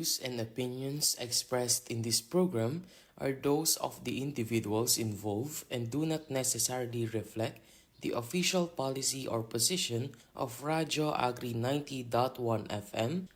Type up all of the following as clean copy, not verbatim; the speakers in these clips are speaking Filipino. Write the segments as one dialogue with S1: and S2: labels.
S1: views and opinions expressed in this program are those of the individuals involved and do not necessarily reflect the official policy or position of Radyo Agri 90.1 FM.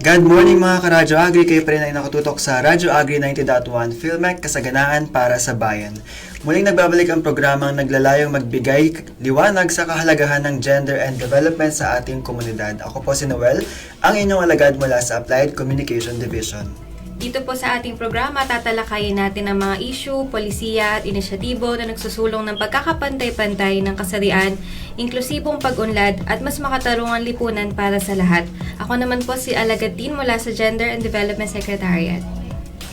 S2: Good morning mga ka-Radyo Agri, kayo pa rin ay nakatutok sa Radyo Agri 90.1 Filmek, kasaganaan para sa bayan. Muling nagbabalik ang programang naglalayong magbigay liwanag sa kahalagahan ng gender and development sa ating komunidad. Ako po si Noel, ang inyong alagad mula sa Applied Communication Division.
S3: Dito po sa ating programa, tatalakayin natin ang mga issue, polisiya at inisyatibo na nagsusulong ng pagkakapantay-pantay ng kasarian, inklusibong pag-unlad at mas makatarungang lipunan para sa lahat. Ako naman po si Alagatin mula sa Gender and Development Secretariat.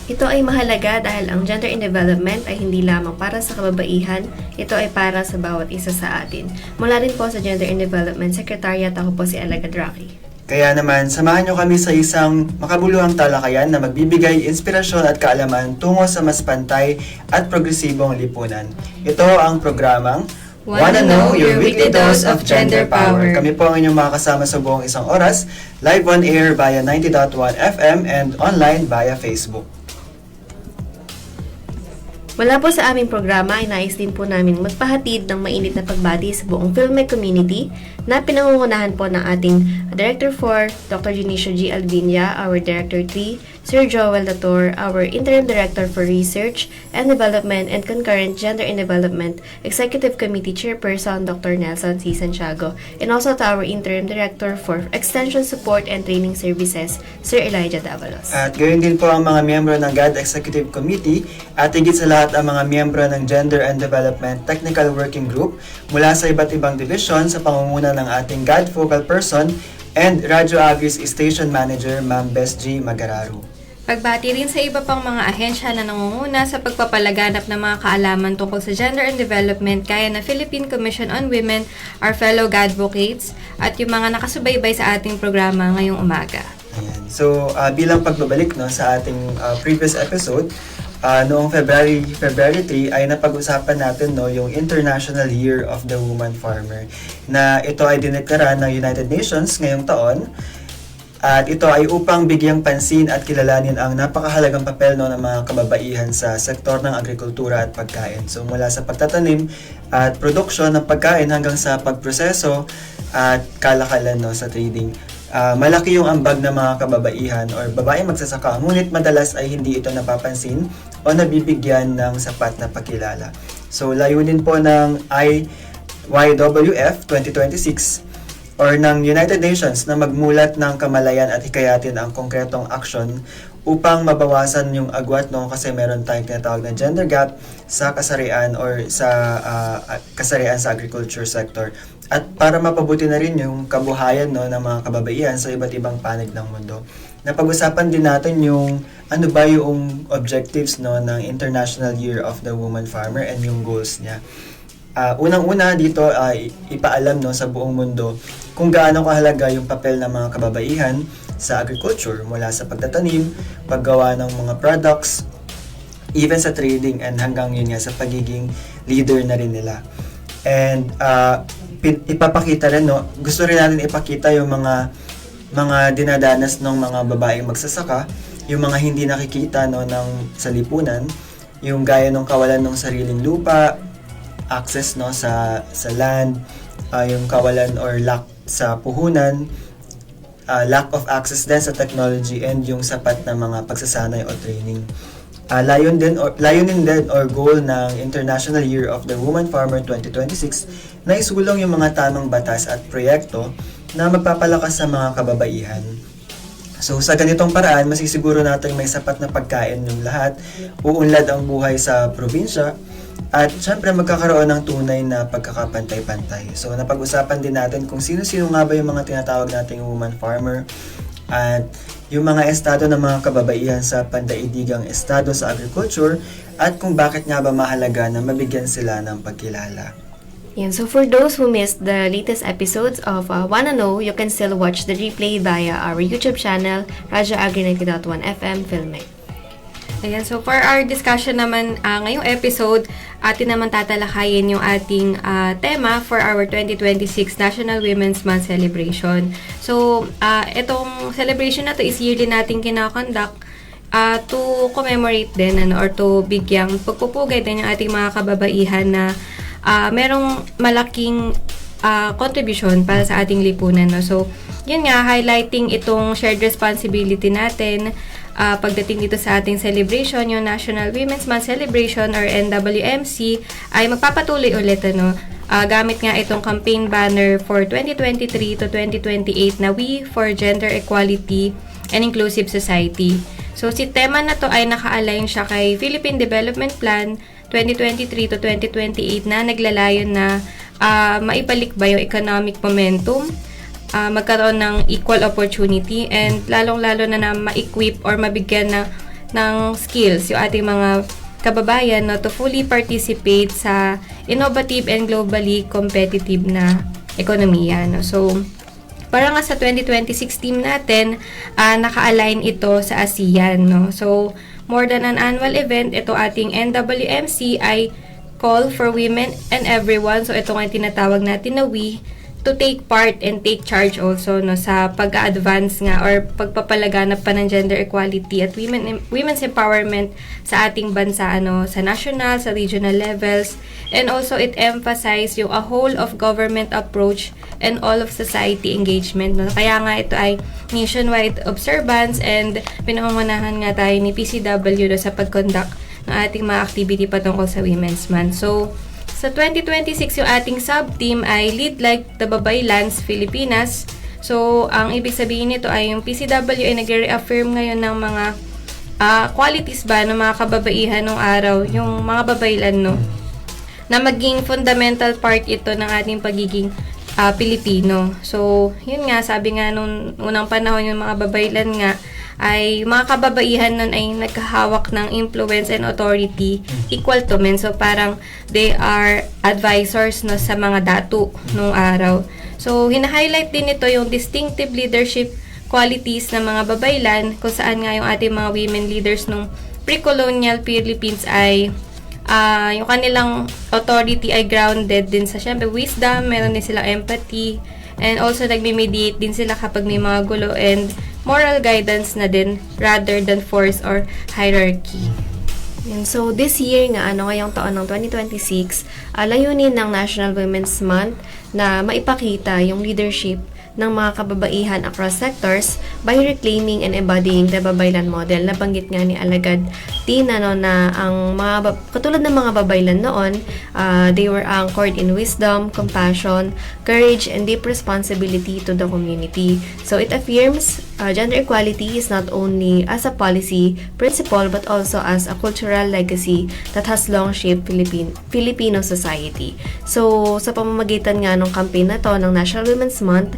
S3: Ito ay mahalaga dahil ang gender and development ay hindi lamang para sa kababaihan, ito ay para sa bawat isa sa atin. Mula rin po sa Gender and Development Secretariat, ako po si Alagad Rocky.
S2: Kaya naman, samahan nyo kami sa isang makabuluhang talakayan na magbibigay inspirasyon at kaalaman tungo sa mas pantay at progresibong lipunan. Ito ang programang Wanna Know, Your Weekly Dose of Gender Power. Kami po ang inyong makakasama sa buong isang oras, live on air via 90.1 FM and online via Facebook.
S3: Mula po sa aming programa ay nais din po namin magpahatid ng mainit na pagbati sa buong Filmek community na pinangungunahan po ng ating Director 4, Dr. Junicio G. Alvinia, our Director 3, Sir Joel Lator, our Interim Director for Research and Development and Concurrent Gender and Development Executive Committee Chairperson, Dr. Nelson C. Santiago, and also to our Interim Director for Extension Support and Training Services, Sir Elijah Davalos.
S2: At gayon din po ang mga miyembro ng GAD Executive Committee at higit sa lahat ang mga miyembro ng Gender and Development Technical Working Group mula sa iba't ibang division sa pangunguna ng ating GAD Focal Person and Radyo Agri's Station Manager, Ma'am Bess G. Magararu.
S3: Pagbati rin sa iba pang mga ahensya na nangunguna sa pagpapalaganap ng mga kaalaman tungkol sa gender and development gaya na Philippine Commission on Women, our fellow GADvocates, at yung mga nakasubaybay sa ating programa ngayong umaga.
S2: Ayan. So, bilang pagbabalik sa ating previous episode, noong February 3 ay napag-usapan natin yung International Year of the Woman Farmer na ito ay dineklara ng United Nations ngayong taon. At ito ay upang bigyang pansin at kilalanin ang napakahalagang papel ng mga kababaihan sa sektor ng agrikultura at pagkain. So mula sa pagtatanim at produksyon ng pagkain hanggang sa pagproseso at kalakalan sa trading. Malaki yung ambag ng mga kababaihan or babaeng magsasaka, ngunit madalas ay hindi ito napapansin o nabibigyan ng sapat na pagkilala. So layunin po ng IYWF 2026 or ng United Nations na magmulat ng kamalayan at hikayatin ang konkretong aksyon upang mabawasan yung agwat kasi meron tayong tinatawag na gender gap sa kasarian or sa kasarian sa agriculture sector at para mapabuti na rin yung kabuhayan ng mga kababaihan sa iba't ibang panig ng mundo. Napag-usapan din natin yung ano ba yung objectives ng International Year of the Woman Farmer and yung goals niya. Unang-una dito ay ipaalam sa buong mundo kung gaano kahalaga yung papel ng mga kababaihan sa agriculture mula sa pagtatanim, paggawa ng mga products, even sa trading and hanggang yun sa pagiging leader na rin nila. And ipapakita rin, gusto rin natin ipakita yung mga dinadanas ng mga babaeng magsasaka, yung mga hindi nakikita sa lipunan, yung gaya ng kawalan ng sariling lupa, access sa land, yung kawalan or lack sa puhunan, lack of access din sa technology and yung sapat na mga pagsasanay o training. Layunin din or goal ng International Year of the Woman Farmer 2026 na isulong yung mga tamang batas at proyekto na magpapalakas sa mga kababaihan. So sa ganitong paraan, masisiguro natin may sapat na pagkain yung lahat, uunlad ang buhay sa probinsya, at syempre magkakaroon ng tunay na pagkakapantay-pantay. So napag-usapan din natin kung sino-sino nga ba yung mga tinatawag nating woman farmer at yung mga estado ng mga kababaihan sa pandaigdigang estado sa agriculture at kung bakit nga ba mahalaga na mabigyan sila ng pagkilala.
S3: Yan. So for those who missed the latest episodes of Wanna Know, you can still watch the replay via our YouTube channel, Radyo Agri 90.1 FM Filmek.
S4: Ayan, so for our discussion naman ngayong episode, atin naman tatalakayin yung ating tema for our 2026 National Women's Month celebration. So, itong celebration na to is yearly nating kinakonduct to commemorate din or to bigyang pagpupugay din yung ating mga kababaihan na merong malaking contribution para sa ating lipunan. No? So, yun nga, highlighting itong shared responsibility natin pagdating dito sa ating celebration, yung National Women's Month Celebration or NWMC, ay magpapatuloy ulit gamit nga itong campaign banner for 2023 to 2028 na We for Gender Equality and Inclusive Society. So, si tema na to ay naka-align siya kay Philippine Development Plan 2023 to 2028 na naglalayon na maibalik ba yung economic momentum, magkaroon ng equal opportunity, and lalong-lalo na ma-equip or mabigyan ng skills yung ating mga kababayan to fully participate sa innovative and globally competitive na ekonomiya. So, para nga sa 2026 team natin, naka-align ito sa ASEAN. So, more than an annual event, ito ating NWMC ay Call for Women and Everyone. So, ito nga tinatawag natin na We, to take part and take charge also sa pag-advance nga or pagpapalaganap pa ng gender equality at women's empowerment sa ating bansa sa national, sa regional levels, and also it emphasize yung a whole of government approach and all of society engagement. Kaya nga ito ay nationwide observance and pinangungunahan nga tayo ni PCW sa pag-conduct ng ating mga activity patungkol sa Women's Month. So, sa 2026, yung ating sub-team ay Lead Like the Babaylands, Filipinas. So, ang ibig sabihin nito ay yung PCW ay nag-reaffirm ngayon ng mga qualities ba ng mga kababaihan ng araw, yung mga babaylan, na maging fundamental part ito ng ating pagiging Pilipino. So, yun nga, sabi nga nung unang panahon yung mga babaylan nga, ay mga kababaihan nun ay nagkahawak ng influence and authority equal to men. So, parang they are advisors sa mga datu nung araw. So, hina-highlight din ito yung distinctive leadership qualities ng mga babaylan, kung saan nga yung ating mga women leaders nung pre-colonial Philippines ay yung kanilang authority ay grounded din sa syempre wisdom, meron din silang empathy, and also nagme-mediate din sila kapag may mga gulo, and moral guidance na din rather than force or hierarchy.
S3: And so, this year nga, ngayong taon ng 2026, layunin ng National Women's Month na maipakita yung leadership ng mga kababaihan across sectors by reclaiming and embodying the babaylan model. Nabanggit nga ni Alagad Tina na ang mga katulad ng mga babaylan noon, they were anchored in wisdom, compassion, courage, and deep responsibility to the community. So it affirms gender equality is not only as a policy principle but also as a cultural legacy that has long shaped Filipino society. So sa pamamagitan nga ng campaign na to ng National Women's Month,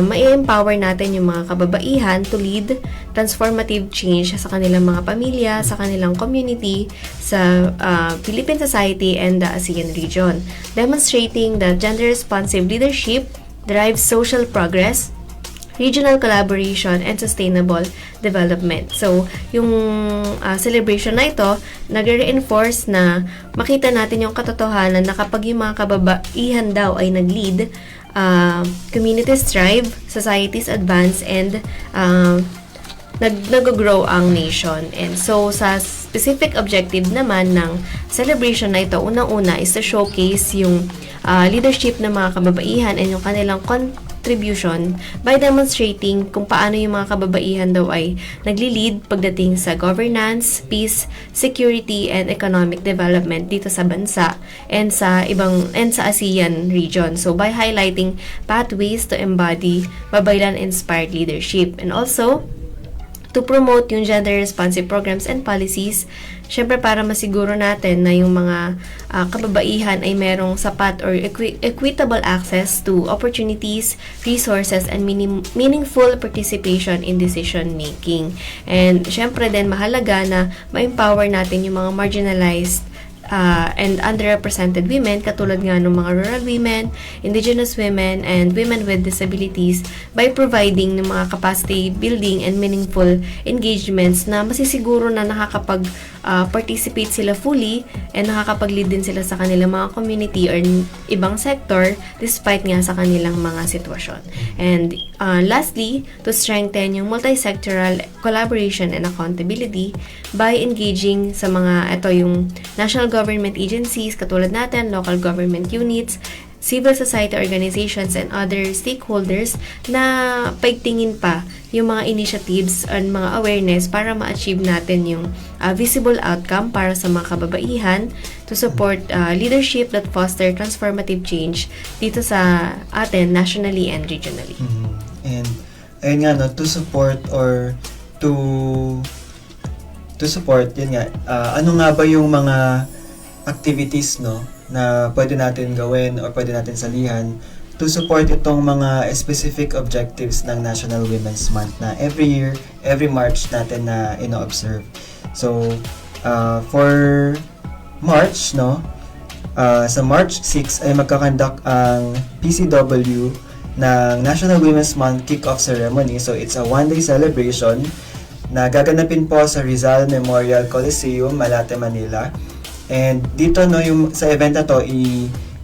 S3: mai-empower natin yung mga kababaihan to lead transformative change sa kanilang mga pamilya, sa kanilang community, sa Philippine society and the ASEAN region, demonstrating that gender-responsive leadership drives social progress, regional collaboration, and sustainable development. So, yung celebration na ito, nag-reinforce na makita natin yung katotohanan na kapag yung mga kababaihan daw ay nag-lead, communities thrive, societies advance, and nag-grow ang nation. And so, sa specific objective naman ng celebration na ito, unang-una is to showcase yung leadership ng mga kababaihan and yung kanilang contribution by demonstrating kung paano yung mga kababaihan daw ay nagli-lead pagdating sa governance, peace, security, and economic development dito sa bansa and sa ASEAN region. So by highlighting pathways to embody babaylan-inspired leadership, and also to promote yung gender-responsive programs and policies, syempre para masiguro natin na yung mga kababaihan ay merong sapat or equitable access to opportunities, resources, and meaningful participation in decision making. And syempre din mahalaga na ma-empower natin yung mga marginalized and underrepresented women katulad nga ng mga rural women, indigenous women, and women with disabilities by providing ng mga capacity building and meaningful engagements na masisiguro na participate sila fully and nakakapag-lead din sila sa kanilang mga community or ibang sector despite nga sa kanilang mga sitwasyon. And lastly, to strengthen yung multi-sectoral collaboration and accountability by engaging sa mga yung national government agencies katulad natin, local government units, civil society organizations, and other stakeholders na paigtingin pa yung mga initiatives and mga awareness para ma-achieve natin yung visible outcome para sa mga kababaihan to support leadership that foster transformative change dito sa atin nationally and regionally.
S2: And ayun nga no, to support or to support, yun nga, ano nga ba yung mga activities no na pwede natin gawin or pwede natin salihan to support itong mga specific objectives ng National Women's Month na every year, every March natin na ino-observe. So, for March, no, sa March 6 ay magkakandak ang PCW ng National Women's Month Kick-Off Ceremony. So, it's a one-day celebration na gaganapin po sa Rizal Memorial Coliseum, Malate, Manila. And dito no yung sa event na to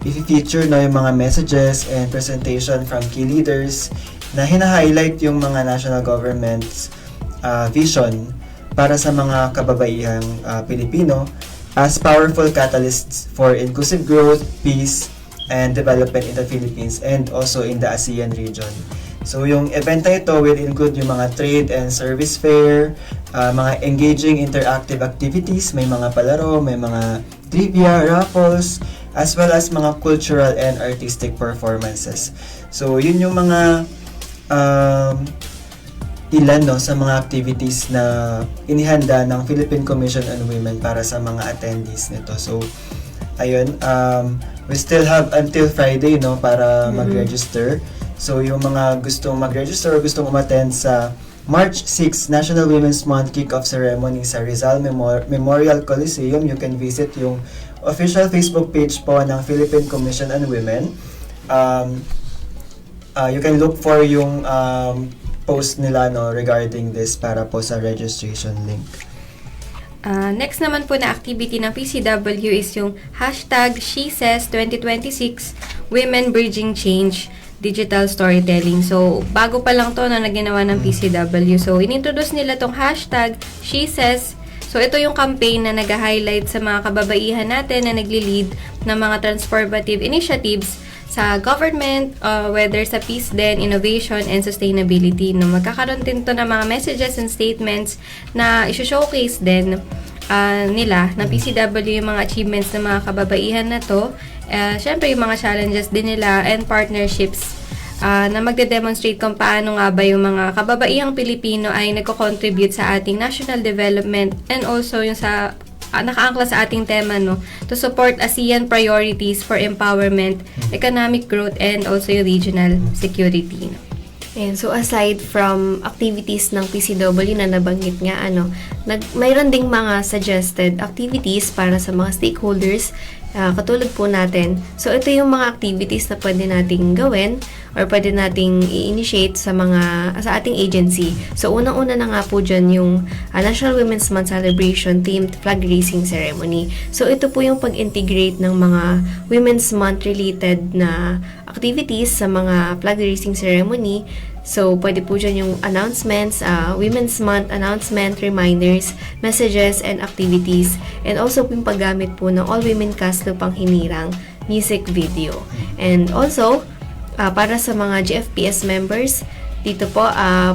S2: i-feature no yung mga messages and presentation from key leaders na hina-highlight yung mga national government's vision para sa mga kababaihang Pilipino as powerful catalysts for inclusive growth, peace, and development in the Philippines and also in the ASEAN region. So yung event na ito will include yung mga trade and service fair, mga engaging interactive activities, may mga palaro, may mga trivia, raffles, as well as mga cultural and artistic performances. So yun yung mga ilan no sa mga activities na inihanda ng Philippine Commission on Women para sa mga attendees nito. So ayun, we still have until Friday no para mag-register. So yung mga gustong mag-register or gustong umattend sa March 6 National Women's Month Kick-Off Ceremony sa Rizal Memorial Coliseum, you can visit yung official Facebook page po ng Philippine Commission on Women. You can look for yung post nila no regarding this para po sa registration link.
S4: Next naman po na activity ng PCW is yung #SheSays2026 Women Bridging Change Digital Storytelling. So, bago pa lang to na naginawa ng PCW. So, inintroduce nila tong #SheSays. So, ito yung campaign na nag-highlight sa mga kababaihan natin na nagli-lead ng mga transformative initiatives sa government, whether sa peace din, innovation, and sustainability. No, magkakaroon din to ng mga messages and statements na i-showcase din nila ng PCW yung mga achievements ng mga kababaihan na to. Syempre, yung mga challenges din nila and partnerships na magde-demonstrate kung paano nga ba yung mga kababaihang Pilipino ay nagko-contribute sa ating national development and also yung sa nakaangkla sa ating tema no to support ASEAN priorities for empowerment, economic growth, and also yung regional security. No?
S3: And so aside from activities ng PCW na nabanggit nga mayroon ding mga suggested activities para sa mga stakeholders katulad po natin. So ito yung mga activities na pwede nating gawin or pwede nating i-initiate sa ating agency. So unang-una na nga po dyan yung National Women's Month Celebration themed flag raising ceremony. So ito po yung pag-integrate ng mga Women's Month related na activities sa mga flag raising ceremony. So, pwede po dyan yung announcements, Women's Month announcement, reminders, messages, and activities. And also po yung paggamit po ng All Women Cast Lupang Hinirang music video. And also, para sa mga GFPS members, dito po,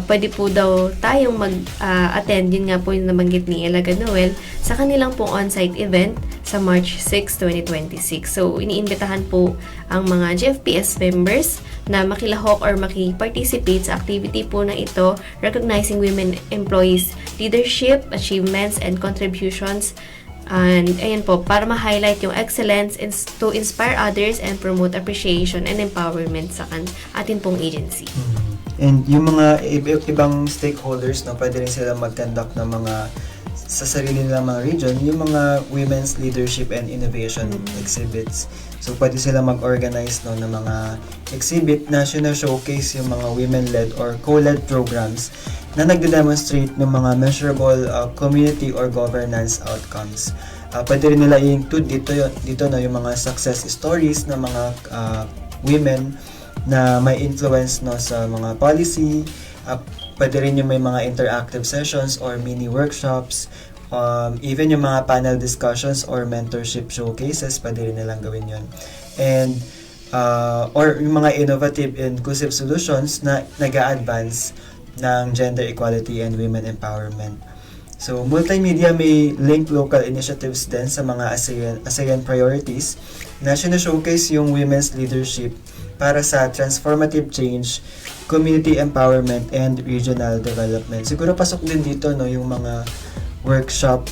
S3: pwede po daw tayong mag-attend, yun nga po yung nabanggit ni Elaga Noel, sa kanilang pong on-site event sa March 6, 2026. So, iniimbitahan po ang mga GFPS members na makilahok or makiparticipate sa activity po na ito, recognizing women employees' leadership, achievements, and contributions. And ayan po, para ma-highlight yung excellence to inspire others and promote appreciation and empowerment sa atin pong agency.
S2: And yung mga ibang stakeholders, no, pwede rin sila mag-conduct ng mga sa sarili nilang mga region yung mga women's leadership and innovation exhibits. So pwede sila mag-organize no ng mga exhibit na showcase yung mga women-led or co-led programs na nagde-demonstrate ng mga measurable community or governance outcomes. Pwede rin nila i-include dito no yung mga success stories ng mga women na may influence no sa mga policy. Pwede rin yung may mga interactive sessions or mini workshops, even yung mga panel discussions or mentorship showcases, pwede rin nilang gawin yun. And or yung mga innovative inclusive solutions na nag-a-advance ng gender equality and women empowerment. So, multimedia may link local initiatives din sa mga ASEAN priorities na showcase yung women's leadership para sa transformative change, community empowerment, and regional development. Siguro pasok din dito no yung mga workshop,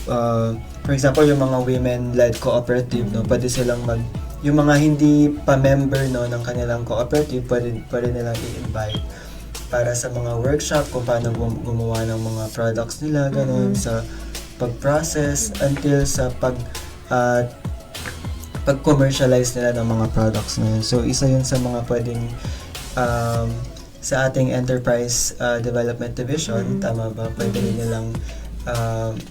S2: for example, yung mga women-led cooperative, no, pwede silang yung mga hindi pa member no ng kanilang cooperative, pwede nilang i-invite para sa mga workshop kung paano gumawa ng mga products nila, ganun, sa pag-process until sa pag-commercialize nila ng mga products na yun. So, isa yun sa mga pwedeng sa ating enterprise development division, tama ba? Pwede rin nilang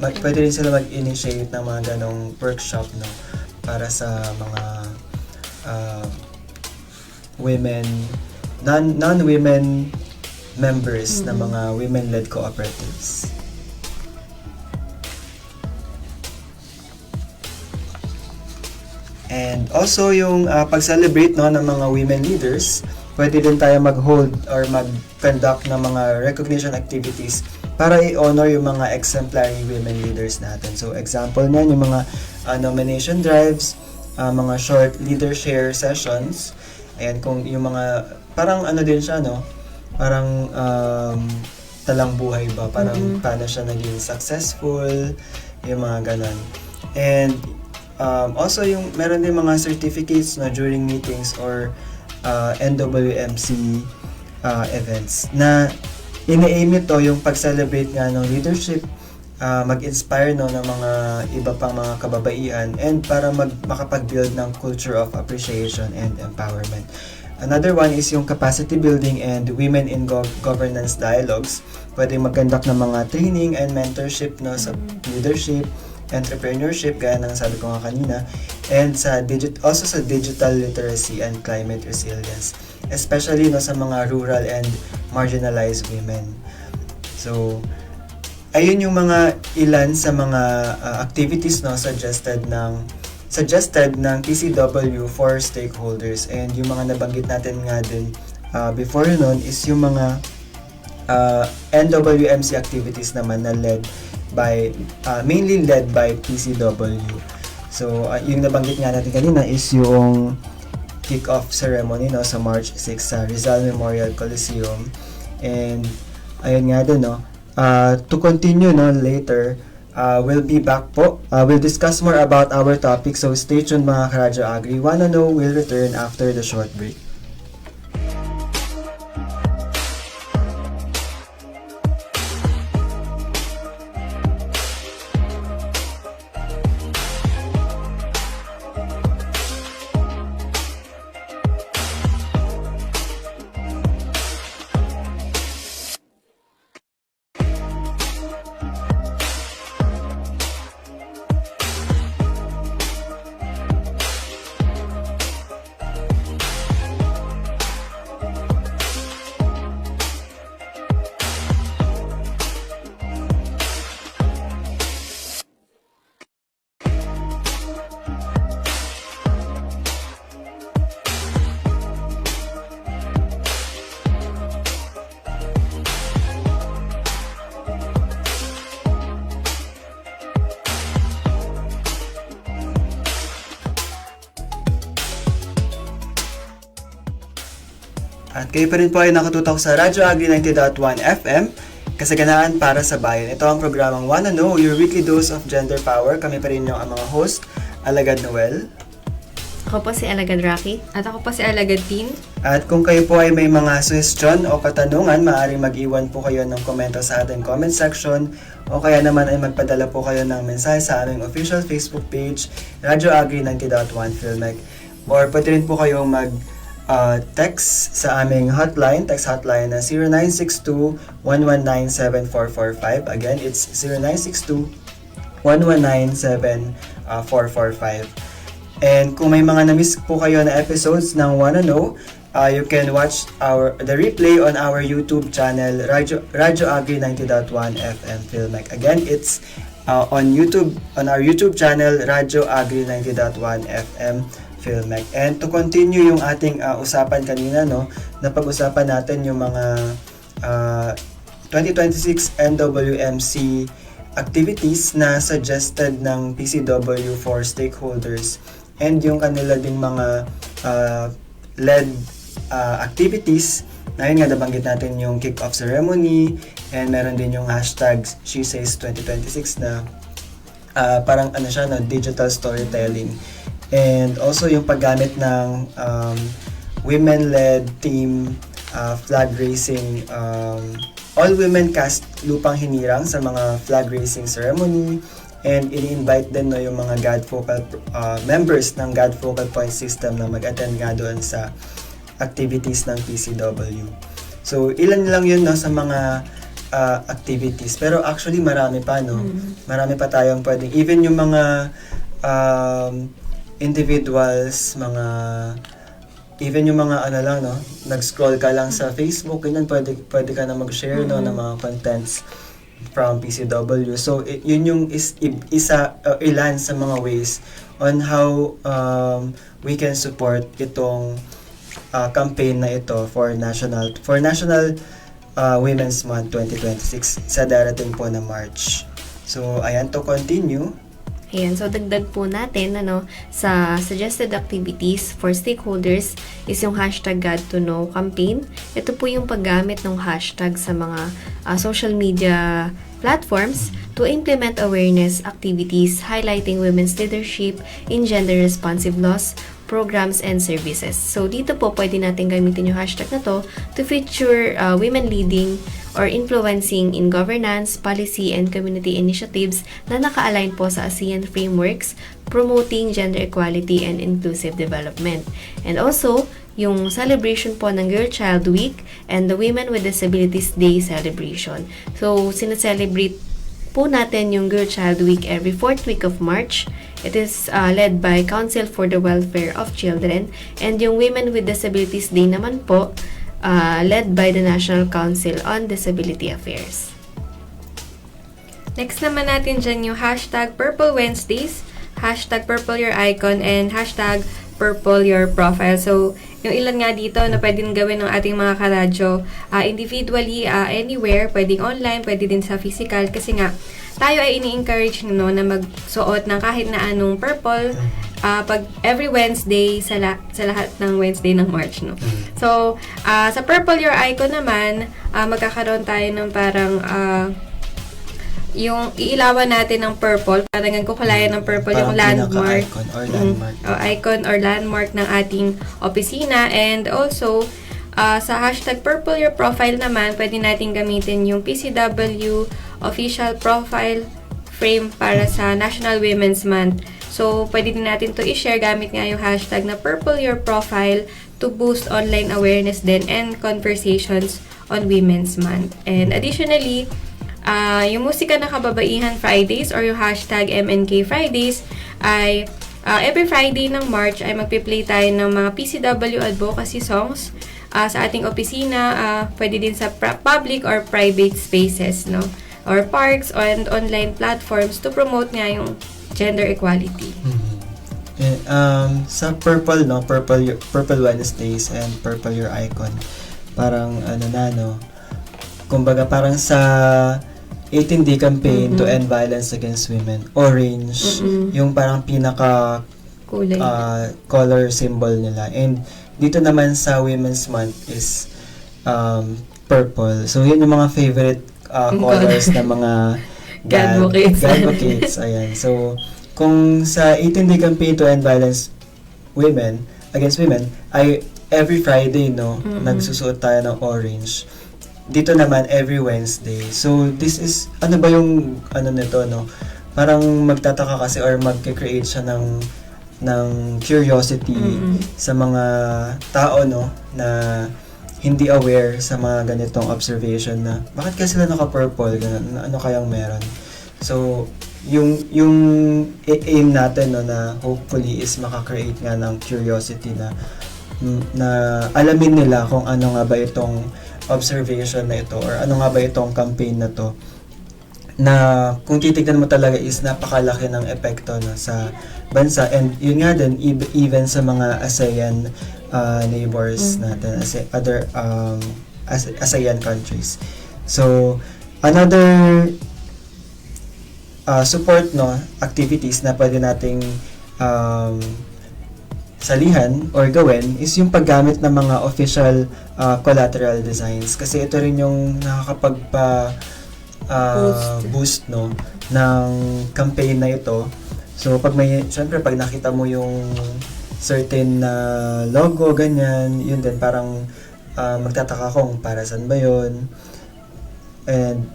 S2: pwede rin sila mag-initiate ng mga ganong workshop no para sa mga women, non-women members ng mga women-led cooperatives. And also yung pag-celebrate no ng mga women leaders, pwede din tayo mag-hold or mag-conduct ng mga recognition activities para i-honor yung mga exemplary women leaders natin. So example niyan yung mga nomination drives, mga short leader share sessions. Ayan, kung yung mga parang din siya no, parang talang buhay ba, parang paano siya naging successful, yung mga ganon. And also yung meron din mga certificates na during meetings or NWMC events na ina-aim ito yung pag-celebrate nga ng leadership, mag-inspire no ng mga iba pang mga kababaihan, and para makapag-build ng culture of appreciation and empowerment. Another one is yung capacity building and women in governance dialogues. Pwede mag-conduct ng mga training and mentorship no sa leadership, entrepreneurship, gaya ng sabi ko nga kanina, and also sa digital literacy and climate resilience, especially no sa mga rural and marginalized women. So, ayun yung mga ilan sa mga activities no suggested ng TCW for stakeholders, and yung mga nabanggit natin nga din before nun is yung mga NWMC activities naman na mainly led by TCW. So yung nabanggit nga natin kanina is yung kick-off ceremony no sa March 6 sa Rizal Memorial Coliseum, and ayun nga din no, to continue no later, we'll be back po. We'll discuss more about our topic, so stay tuned mga Karadyo Agri. Wanna Know will return after the short break. At kayo pa rin po ay nakatutok sa Radyo Agri 90.1 FM, kasaganaan para sa bayan. Ito ang programang Wanna Know, your weekly dose of gender power. Kami pa rin yung mga host, Alagad Noel.
S3: Ako po si Alagad Rocky.
S4: At ako po si Alagad Tin.
S2: At kung kayo po ay may mga suggestion o katanungan, maaaring mag-iwan po kayo ng komento sa ating comment section o kaya naman ay magpadala po kayo ng mensahe sa aming official Facebook page, Radyo Agri 90.1 Filmec. Or pwede rin po kayong text sa aming hotline, text hotline na 0962-119-7445. Again, it's 0962-119-7445. And kung may mga na-miss po kayo na episodes ng Wanna Know, you can watch the replay on our YouTube channel, Radyo Agri 90.1 FM Filmec. Again, it's on our YouTube channel, Radyo Agri 90.1 FM Filmec. And to continue yung ating usapan kanina, no, napag-usapan natin yung mga 2026 NWMC activities na suggested ng PCW for stakeholders and yung kanila ding mga led activities na yun nga, nabanggit natin yung kick-off ceremony and meron din yung hashtag SheSays2026 na parang siya, no, digital storytelling. And also yung paggamit ng women-led team flag racing, all-women cast Lupang Hinirang sa mga flag racing ceremony. And ini-invite din, no, yung mga God Focal members ng God Focal Point System na mag-attend nga doon sa activities ng PCW. So, ilan lang yun, no, sa mga activities. Pero actually, marami pa, no? Marami pa tayong pwedeng. Even yung mga individuals, even yung mga lang, no? Nag-scroll ka lang sa Facebook, ganyan, pwede ka na mag-share, no, ng mga contents from PCW. So, yun yung ilan sa mga ways on how we can support itong campaign na ito for National Women's Month 2026 sa darating po na March. So, ayan, to continue.
S3: Ayan, so dagdag po natin sa suggested activities for stakeholders is yung hashtag God2Know campaign. Ito po yung paggamit ng hashtag sa mga social media platforms to implement awareness activities highlighting women's leadership in gender-responsive laws, programs, and services. So, dito po pwede natin gamitin yung hashtag na to feature women leading or influencing in governance, policy, and community initiatives na naka-align po sa ASEAN frameworks promoting gender equality and inclusive development. And also, yung celebration po ng Girl Child Week and the Women with Disabilities Day celebration. So, sinaselebrate po natin yung Girl Child Week every 4th week of March. It is led by Council for the Welfare of Children, and yung Women with Disabilities Day naman po led by the National Council on Disability Affairs.
S4: Next naman natin dyan yung hashtag Purple Wednesdays, hashtag Purple Your Icon, and hashtag Purple Your Profile. So, yung ilan nga dito na pwedeng gawin ng ating mga karadyo individually, anywhere, pwedeng online, pwede din sa physical, kasi nga, tayo ay ini-encourage na magsuot ng kahit na anong purple pag every Wednesday sa lahat ng Wednesday ng March, no? So, sa Purple Your Icon naman, magkakaroon tayo ng parang yung iilawan natin ng purple, parang kukulayan ng purple yung landmark. Icon or landmark ng ating opisina. And also, sa hashtag Purple Your Profile naman, pwede natin gamitin yung PCW official profile frame para sa National Women's Month. So, pwede din natin to i-share gamit nga yung hashtag na Purple Your Profile to boost online awareness din and conversations on Women's Month. And additionally, yung Musika na Kababaihan Fridays or yung hashtag MNK Fridays ay every Friday ng March ay magpi-play tayo ng mga PCW advocacy songs sa ating opisina, pwede din sa public or private spaces, no? Or parks and online platforms to promote nga yung gender equality.
S2: Sa Purple, no? Purple Wednesdays and Purple Your Icon. Parang kumbaga parang sa 18-day campaign to end violence against women. Orange, yung parang pinaka color symbol nila. And dito naman sa Women's Month is purple. So, yun yung mga favorite colors ng mga advocates. Ayan. So, kung sa 18-day campaign to end violence against women, ay every Friday, no, nagsusuot tayo ng orange. Dito naman, every Wednesday. So, this is, ano ba yung, nito, no? Parang magtataka kasi or magke-create siya ng curiosity sa mga tao, no, na hindi aware sa mga ganitong observation na bakit kasi sila naka-purple, ganun, ano kayang meron. So, yung aim natin, no, na hopefully is makakreate nga ng curiosity na alamin nila kung ano nga ba itong observation na ito or ano nga ba itong campaign na to, na kung titignan mo talaga is napakalaki ng epekto, no, sa bansa. And yun nga din, even sa mga ASEAN neighbors natin, other ASEAN countries. So, another support, no, activities na pwede nating salihan or gawin is yung paggamit ng mga official collateral designs, kasi ito rin yung boost, no, ng campaign na ito. So pag nakita mo yung certain na logo, ganyan, yun din parang magtataka kung para saan ba yun. And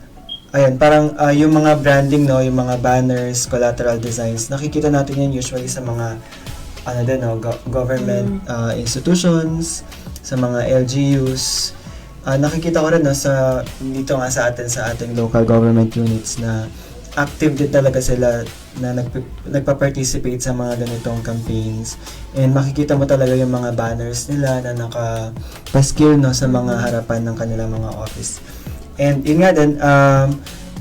S2: ayan, parang yung mga branding, no, yung mga banners, collateral designs, nakikita natin yan usually sa mga government institutions, sa mga LGUs. Nakikita ko rin, no, dito nga sa ating local government units na active din talaga sila na nagpa-participate sa mga ganitong campaigns. And makikita mo talaga yung mga banners nila na naka-paskil, no, sa mga harapan ng kanilang mga office. And yun nga din,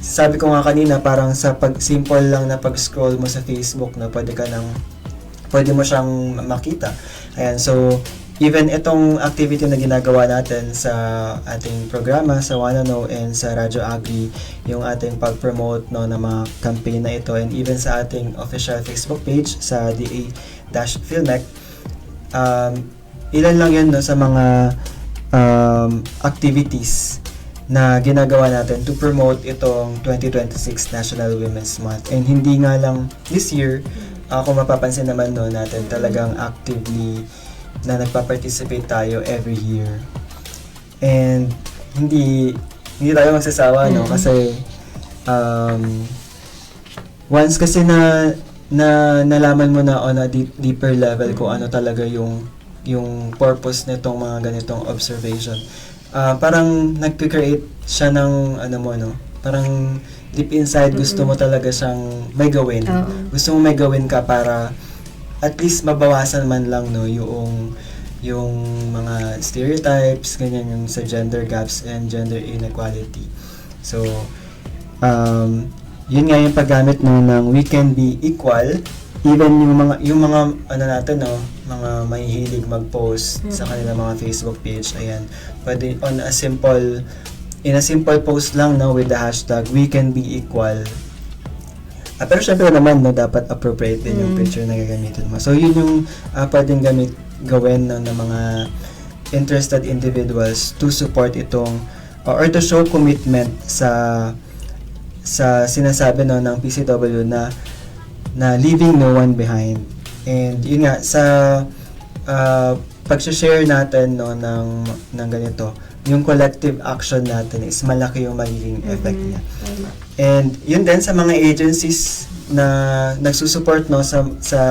S2: sabi ko nga kanina, parang sa simple lang na pag-scroll mo sa Facebook, no, pwede mo siyang makita. Ayan, so even itong activity na ginagawa natin sa ating programa sa Wanna Know and sa Radyo Agri, yung ating pag-promote, no, ng mga campaign na ito, and even sa ating official Facebook page sa DA-Filmec, ilan lang yun, no, sa mga activities na ginagawa natin to promote itong 2026 National Women's Month. And hindi nga lang this year, kung mapapansin naman, no, natin talagang actively na nagpa-participate tayo every year. And hindi tayo magsasawa, no, kasi once kasi na nalaman mo na on a deeper level kung ano talaga yung purpose nitong mga ganitong observation, parang nagke-create siya ng parang deep inside gusto mo talaga siyang may gawin. Gusto mo may gawin ka para at least mabawasan man lang, no, yung mga stereotypes, ganyan, yung sa gender gaps and gender inequality. So, yun nga yung paggamit, no, ng We Can Be Equal. Even yung mga natin, no, mga mahihilig mag-post sa kanilang mga Facebook page, ayan, pwede in a simple post lang, no, with the hashtag We Can Be Equal. Pero syempre naman, no, dapat appropriate din yung picture na gagamitin mo. So yun yung pwedeng gawin, no, ng mga interested individuals to support itong or to show commitment sa sinasabi, no, ng PCW na leaving no one behind. And yun nga, sa pag-share natin, no, ng ganito, yung collective action natin is malaki yung magiging effect niya. And yun din sa mga agencies na nagsusupport, no, sa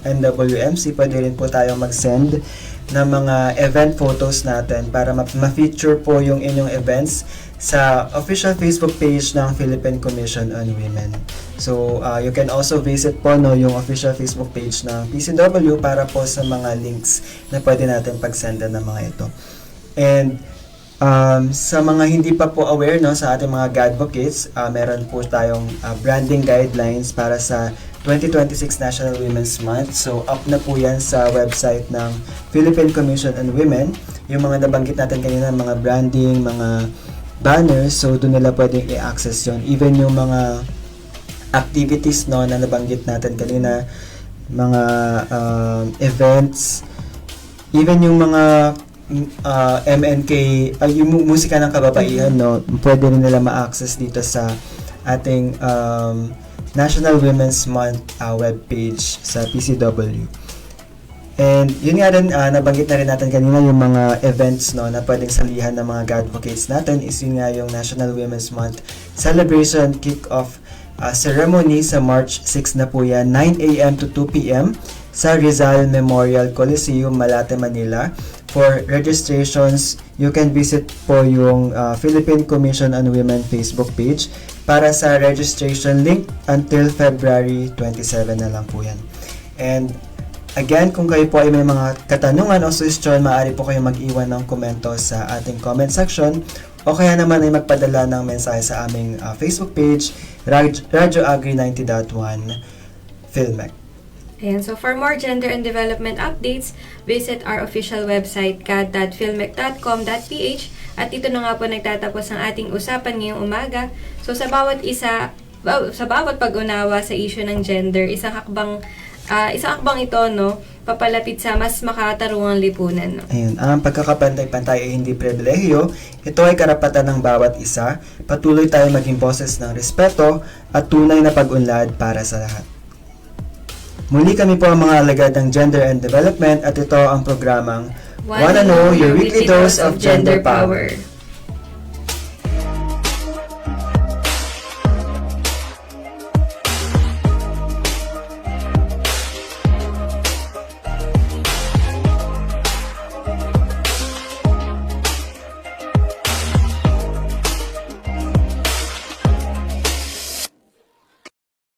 S2: NWMC, pwede rin po tayo mag-send ng mga event photos natin para ma-feature po yung inyong events sa official Facebook page ng Philippine Commission on Women. So, you can also visit po, no, yung official Facebook page ng PCW para po sa mga links na pwede natin pag-sendan ng mga ito. And sa mga hindi pa po aware, no, sa ating mga Gadvocates, meron po tayong branding guidelines para sa 2026 National Women's Month. So, up na po yan sa website ng Philippine Commission on Women. Yung mga nabanggit natin kanina, mga branding, mga banners, so doon nila pwedeng i-access yun. Even yung mga activities, no, na nabanggit natin kanina, mga events, even yung mga MNK, yung musika ng kababaihan, no, pwede rin nila ma-access dito sa ating National Women's Month webpage sa PCW. And yun nga rin, nabanggit na rin natin kanina yung mga events no, na pwedeng salihan ng mga advocates natin is yun nga yung National Women's Month Celebration Kick-Off ceremony sa March 6 na po yan, 9 a.m. to 2 p.m. sa Rizal Memorial Coliseum, Malate, Manila. For registrations, you can visit po yung Philippine Commission on Women Facebook page para sa registration link until February 27 na lang po yan. And again, kung kayo po ay may mga katanungan o suggestion, maaari po kayo mag-iwan ng komento sa ating comment section o kaya naman ay magpadala ng mensahe sa aming Facebook page, Radyo Agri 90.1 Filmec.
S4: Ayan, so for more gender and development updates, visit our official website cad.filmec.com.ph at ito na nga po nagtatapos ang ating usapan ngayong umaga. So sa bawat pag-unawa sa issue ng gender, isang hakbang ito, no, papalapit sa mas makatarungang lipunan. No?
S2: Ayun, ang pagkakapantay-pantay ay hindi pribilehiyo, ito ay karapatan ng bawat isa. Patuloy tayo maging boses ng respeto at tunay na pag-unlad para sa lahat. Muli kami po ang mga alagad ng Gender and Development at ito ang programang Wanna Know Your Weekly Dose of Gender Power.